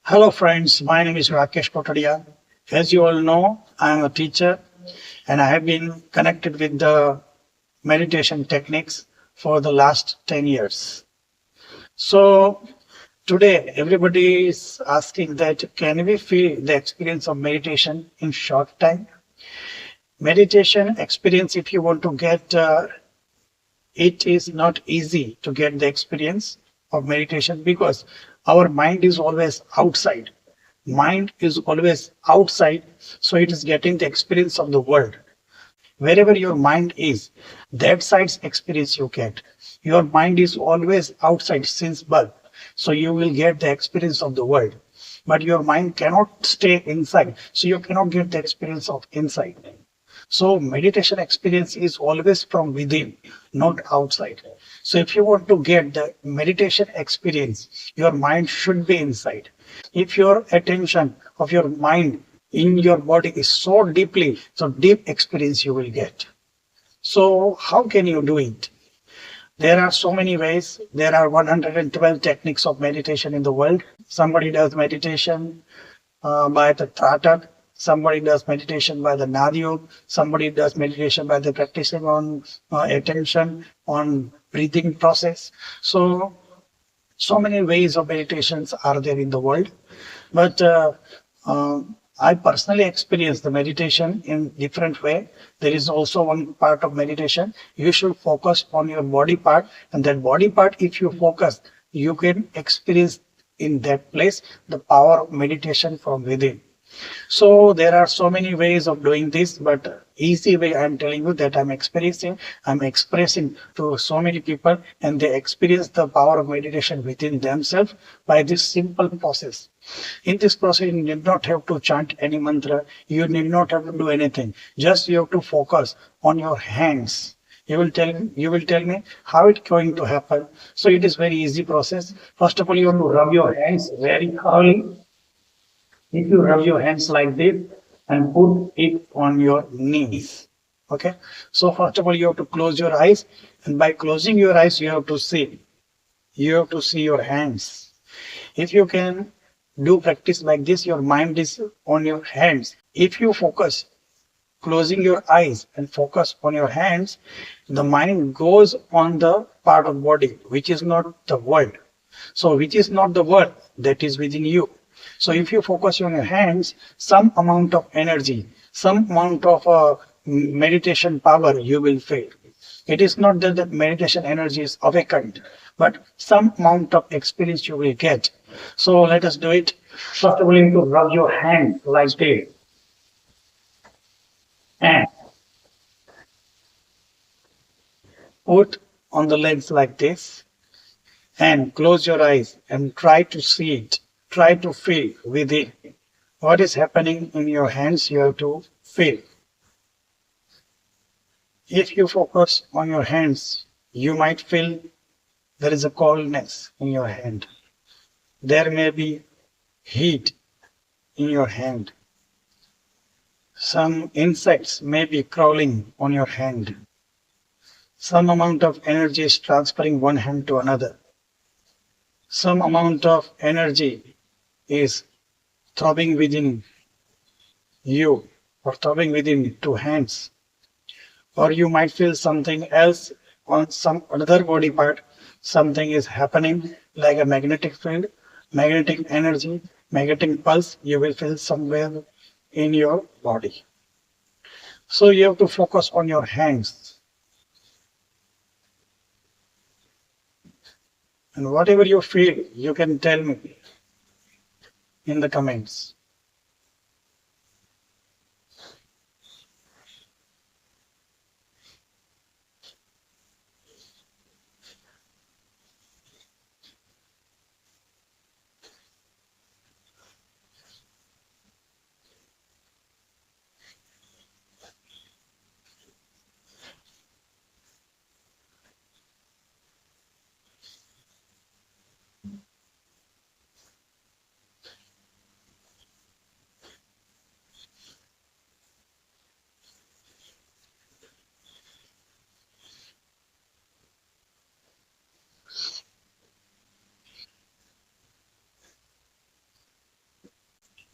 Hello, friends. My name is Rakesh Kotadia. As you all know, I am a teacher and I have been connected with the meditation techniques for the last 10 years. So, today, everybody is asking that can we feel the experience of meditation in short time? Meditation experience, if you want to get it is not easy to get the experience of meditation because our mind is always outside. Mind is always outside, so it is getting the experience of the world. Wherever your mind is, that side's experience you get. Your mind is always outside since birth, so you will get the experience of the world. But your mind cannot stay inside, so you cannot get the experience of inside. So meditation experience is always from within, not outside. So if you want to get the meditation experience, your mind should be inside. If your attention of your mind in your body is so deeply, so deep experience you will get. So how can you do it? There are so many ways. There are 112 techniques of meditation in the world. Somebody does meditation by the Tratak. Somebody does meditation by the Nadiyog. Somebody does meditation by the practicing on attention, on breathing process. So many ways of meditations are there in the world. But uh, I personally experience the meditation in different way. There is also one part of meditation. You should focus on your body part, and that body part, if you focus, you can experience in that place the power of meditation from within. So there are so many ways of doing this, but easy way I'm telling you that I'm expressing to so many people and they experience the power of meditation within themselves by this simple process. In this process, you need not have to chant any mantra. You need not have to do anything. Just you have to focus on your hands. You will tell me how it's going to happen. So it is very easy process. First of all, you have to rub your hands very thoroughly. If you rub your hands like this and put it on your knees, okay? So first of all, you have to close your eyes, and by closing your eyes, you have to see. You have to see your hands. If you can do practice like this, your mind is on your hands. If you focus, closing your eyes and focus on your hands, the mind goes on the part of body which is not the world. So which is not the world that is within you. So if you focus on your hands, some amount of energy, some amount of meditation power you will feel. It is not that the meditation energy is awakened, but some amount of experience you will get. So let us do it. First of all, you need to rub your hand like this and put on the legs like this and close your eyes and try to see it. Try to feel within. What is happening in your hands, you have to feel. If you focus on your hands, you might feel there is a coldness in your hand. There may be heat in your hand. Some insects may be crawling on your hand. Some amount of energy is transferring one hand to another. Some amount of energy is throbbing within you or throbbing within two hands. Or you might feel something else on some other body part. Something is happening like a magnetic field, magnetic energy, magnetic pulse. You will feel somewhere in your body. So you have to focus on your hands. And whatever you feel, you can tell me in the comments.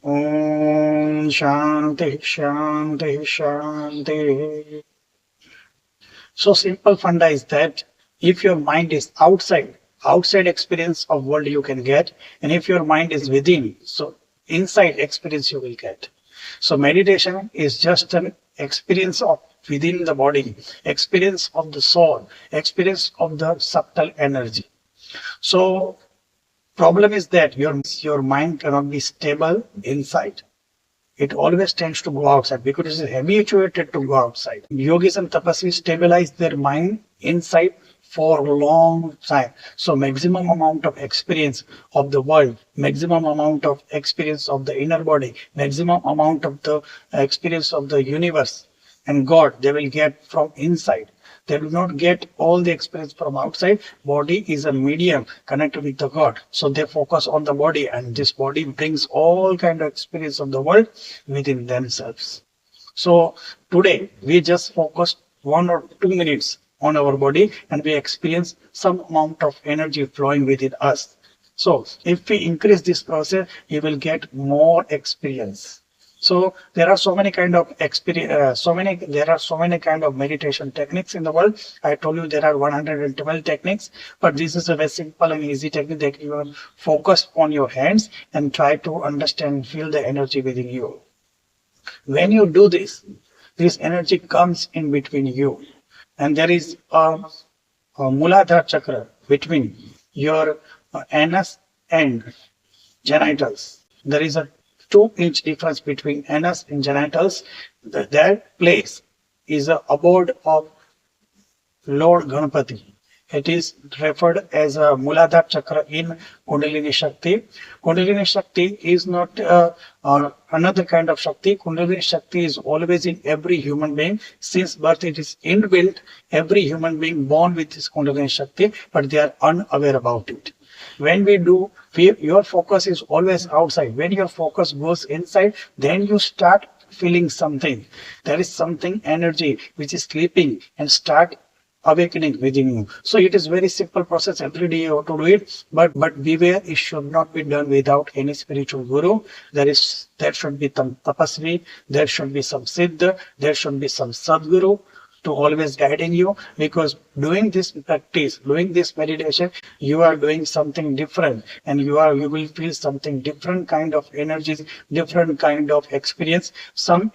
Om Shanti Shanti Shanti. So simple funda is that if your mind is outside experience of world you can get, and if your mind is within, so inside experience you will get. So meditation is just an experience of within the body, experience of the soul, experience of the subtle energy. So problem is that your mind cannot be stable inside. It always tends to go outside because it is habituated to go outside. Yogis and tapasvis stabilize their mind inside for a long time. So maximum amount of experience of the world, maximum amount of experience of the inner body, maximum amount of the experience of the universe and God, they will get from inside. They do not get all the experience from outside. Body is a medium connected with the God. So they focus on the body, and this body brings all kind of experience of the world within themselves. So today we just focus 1 or 2 minutes on our body and we experience some amount of energy flowing within us. So if we increase this process, you will get more experience. So there are so many kind of experience, there are so many kind of meditation techniques in the world. I told you there are 112 techniques, but this is a very simple and easy technique that you will focus on your hands and try to understand, feel the energy within you. When you do this, this energy comes in between you, and there is a Muladhara chakra between your anus and genitals. There is a 2-inch difference between anus and genitals. That place is a abode of Lord Ganpati. It is referred as a Muladhara chakra in Kundalini Shakti. Kundalini Shakti is not another kind of Shakti. Kundalini Shakti is always in every human being. Since birth it is inbuilt. Every human being born with this Kundalini Shakti, but they are unaware about it. When we do, your focus is always outside. When your focus goes inside, then you start feeling something. There is something energy which is sleeping and start awakening within you. So it is very simple process. Every day you have to do it, but beware, it should not be done without any spiritual guru. There should be some tapasvi, there should be some siddha, there should be some sadguru to always guiding you, because doing this practice, doing this meditation, you are doing something different, and you will feel something different kind of energies, different kind of experience. Some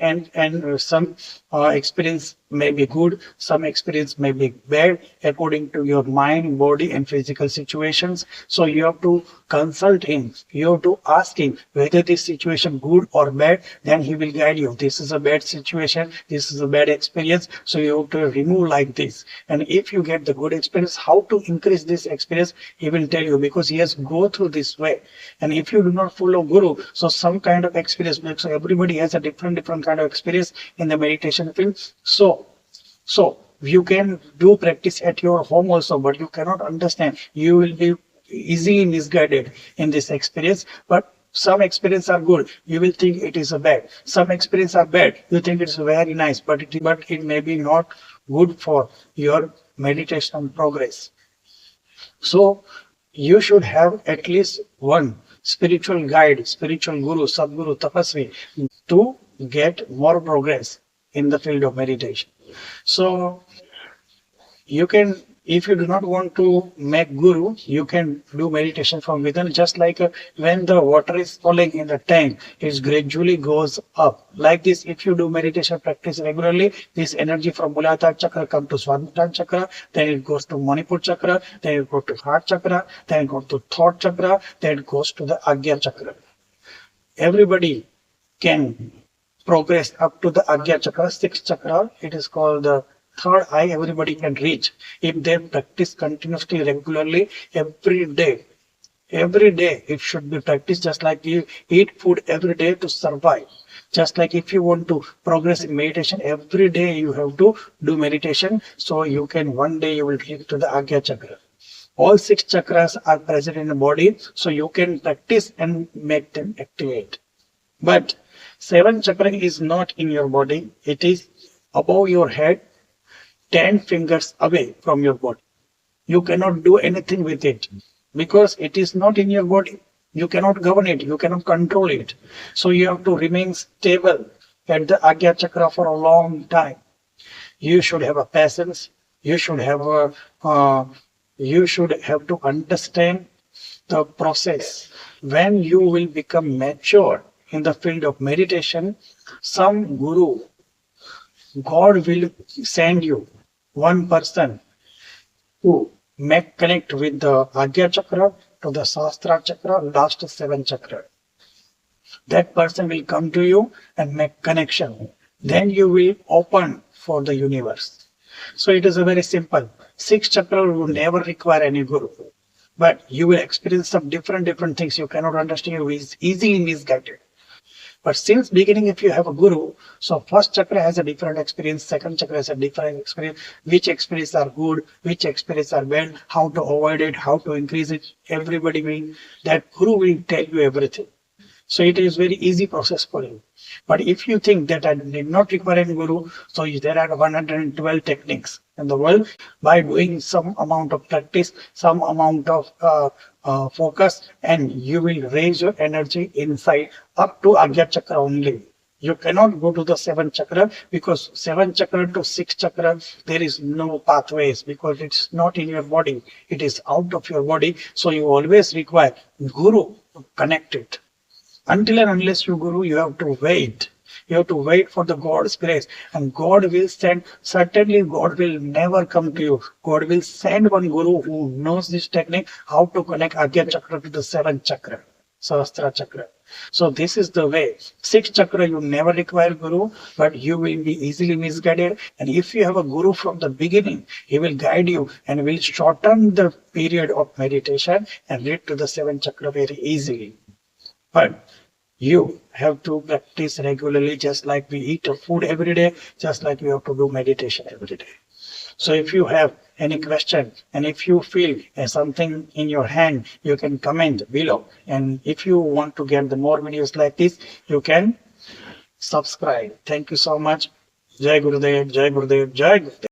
some experience may be good, some experience may be bad according to your mind, body and physical situations. So you have to consult him, you have to ask him whether this situation good or bad, then he will guide you. This is a bad situation, this is a bad experience, so you have to remove like this. And if you get the good experience, how to increase this experience, he will tell you, because he has go through this way. And if you do not follow guru, so some kind of experience, because everybody has a different kind of experience in the meditation field. So you can do practice at your home also, but you cannot understand. You will be easily misguided in this experience. But some experience are good, you will think it is a bad. Some experience are bad, you think it's very nice, but it may be not good for your meditation progress. So you should have at least one spiritual guide, spiritual guru, sadguru, tapasvi to get more progress in the field of meditation. So you can, if you do not want to make guru, you can do meditation from within. Just like when the water is falling in the tank, it gradually goes up. Like this, if you do meditation practice regularly, this energy from Muladhara chakra comes to Swadhisthana chakra, then it goes to Manipur chakra, then it goes to heart chakra, then it goes to throat chakra, then it goes to the Agya chakra. Everybody can progress up to the Agya chakra, 6th chakra. It is called the third eye. Everybody can reach if they practice continuously, regularly, every day. Every day it should be practiced, just like you eat food every day to survive. Just like if you want to progress in meditation, every day you have to do meditation, so you can one day you will reach to the Agya chakra. All 6 chakras are present in the body, so you can practice and make them activate. But 7th chakra is not in your body. It is above your head, 10 fingers away from your body. You cannot do anything with it because it is not in your body. You cannot govern it. You cannot control it. So you have to remain stable at the Agya Chakra for a long time. You should have a patience. You should have to understand the process. When you will become mature in the field of meditation, some guru, God will send you one person to make connect with the Agya Chakra to the Sahasrara Chakra, last 7 chakra. That person will come to you and make connection. Then you will open for the universe. So it is a very simple. 6 chakra will never require any guru. But you will experience some different things you cannot understand. You will easily misguided. But since beginning, if you have a guru, so first chakra has a different experience, second chakra has a different experience, which experience are good, which experience are bad, how to avoid it, how to increase it. Everybody will, that guru will tell you everything. So it is very easy process for you. But if you think that I did not require any guru, so there are 112 techniques in the world. By doing some amount of practice, some amount of focus, and you will raise your energy inside up to Agya Chakra only. You cannot go to the 7 chakra, because 7 chakra to 6 chakra, there is no pathways, because it's not in your body. It is out of your body. So you always require guru to connect it. Until and unless you guru, you have to wait. You have to wait for the God's grace. And God will send, certainly God will never come to you. God will send one guru who knows this technique, how to connect Agya Chakra to the 7 chakra, Sahasrara Chakra. So this is the way. 6 chakra, you never require guru, but you will be easily misguided. And if you have a guru from the beginning, he will guide you and will shorten the period of meditation and lead to the 7 chakra very easily. But you have to practice regularly, just like we eat food every day, just like we have to do meditation every day. So if you have any question, and if you feel something in your hand, you can comment below. And if you want to get the more videos like this, you can subscribe. Thank you so much. Jai Gurudev, Jai Gurudev, Jai Gurudev.